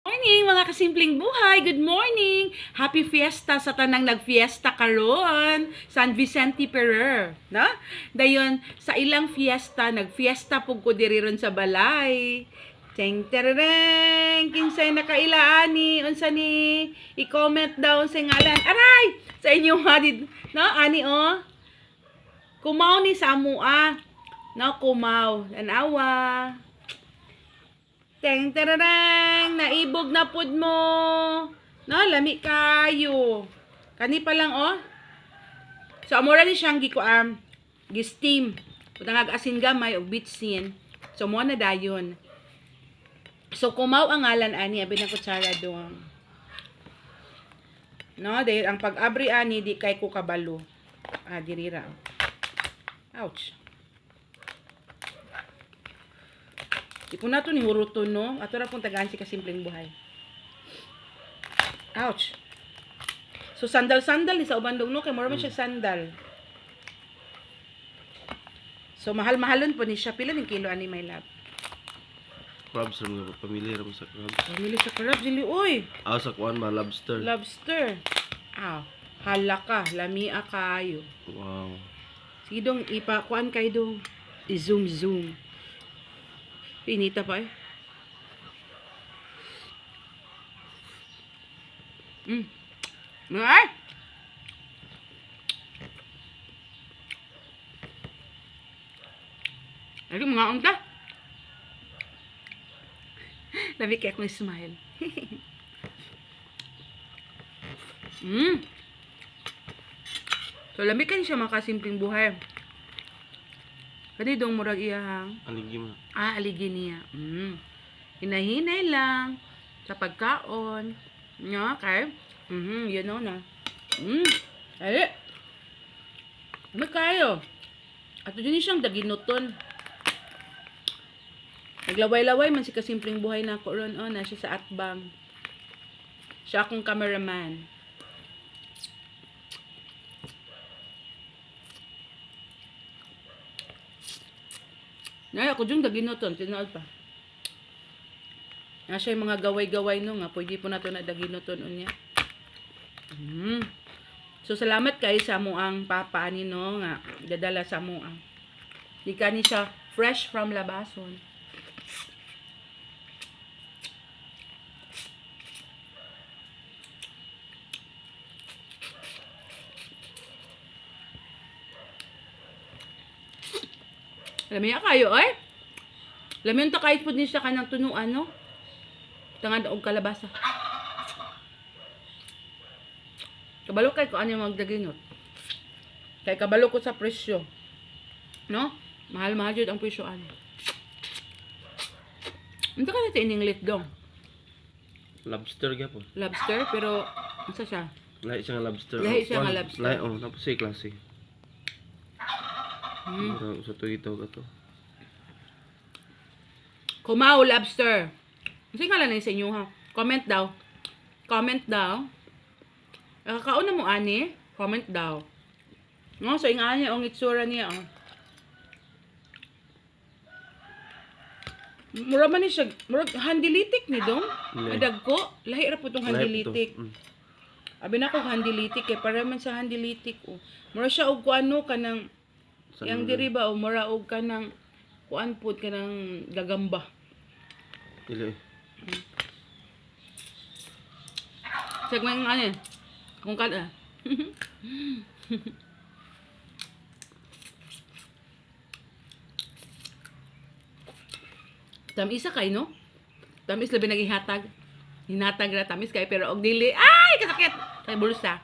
Morning mga kasimpleng buhay. Good morning. Happy fiesta sa tanang nagfiesta karon. San Vicente Ferrer, no? Dayon sa ilang fiesta, nagfiesta pug ko diri ron sa balay. Teng tereng, kinsay nakailaani unsa ni i-comment daw sa ngalan. Aray, sa inyo hadid, no? Ani oh. Kumaw ni sa amua. No, kumaw. Tanawa. Teng terereng, naibog na pud mo. No, lami kayo. Kani pa lang oh. So amora ni siyang gi-steam. Putang asin gamay og bitsin. So mo na dayon. So kumaw ang ngalan ani abi na kutsara doang. No, dahil ang pag-abri ani di kay ko kabalo. Dirira. Ouch. Di ko na ito ni huruton, no? Ato na pong tagaan si kasimpleng buhay. Ouch. So, sandal-sandal ni sa ubandong, no? Kaya mura man siya sandal. So, mahal-mahalon po ni siya. Pila ng kilo, ani, my love? Crabs rin nga. Pamilya rin sa crabs. Pamili sa crab, jili, uy. Sa kuwan ba? Lobster. Lobster. Hala ka. Lamia kayo. Wow. Sige dong, kuan kayo dong. I-zoom. Pinita pa eh. Ay! Lagi mga unta. Labi kaya akong smile. So, lamig kan siya makasimpleng buhay. Kani dong murag iyahang. Aligi mo. Aligi niya. Hinahinay lang sa pagkaon. No, okay? You know na. Ay. Ano kayo? Ato din siyang daginuton. Naglaway-laway man si kasimpleng buhay na ako ron. Na siya sa atbang. Siya akong cameraman. Nay, ako dyan daginoton, tinood pa. Siya yung mga gaway-gaway no nga, pwede po na ito na daginoton unya. So, salamat kayo sa mo ang papaani no nga, dadala sa mo ang. Di ka ni siya fresh from labason. Lamia kayo, ay? Lamia ta kahit po din siya kanang tunuan, no? Tangad og kalabasa. Kabalo kay ko ano magdaginot. Kay kabalo ko sa presyo. No? Mahal-mahal jud ang presyo ani. Unsa ka na ininglit dong? Lobster gyapon. Lobster pero unsa siya? Lahi siya nga lobster. Lahi siya nga lobster. Lahi tapos ay klase. Sa tuitaw ka to. Kumaw lobster. Kasi nga lang sa inyo ha. Comment daw. Comment daw. Kakauna mo ani. Comment daw. No, so inga niya ang itsura niya. Mura man ni siya. Mura handilitik ni dong. Adag ko. Lahi ra po tong handilitik. Abi na ko handilitik kay para man sa handilitik. Mura siya og kuano kanang yang diri ba o mura og kanang kuan pud kanang gagamba. Dili. Segment nga ano kung kada. Tamis kay no? Tamis labi nagihatag. Hinatag ra tamis kay pero og dili. Ay kasakit. Kay bulsa.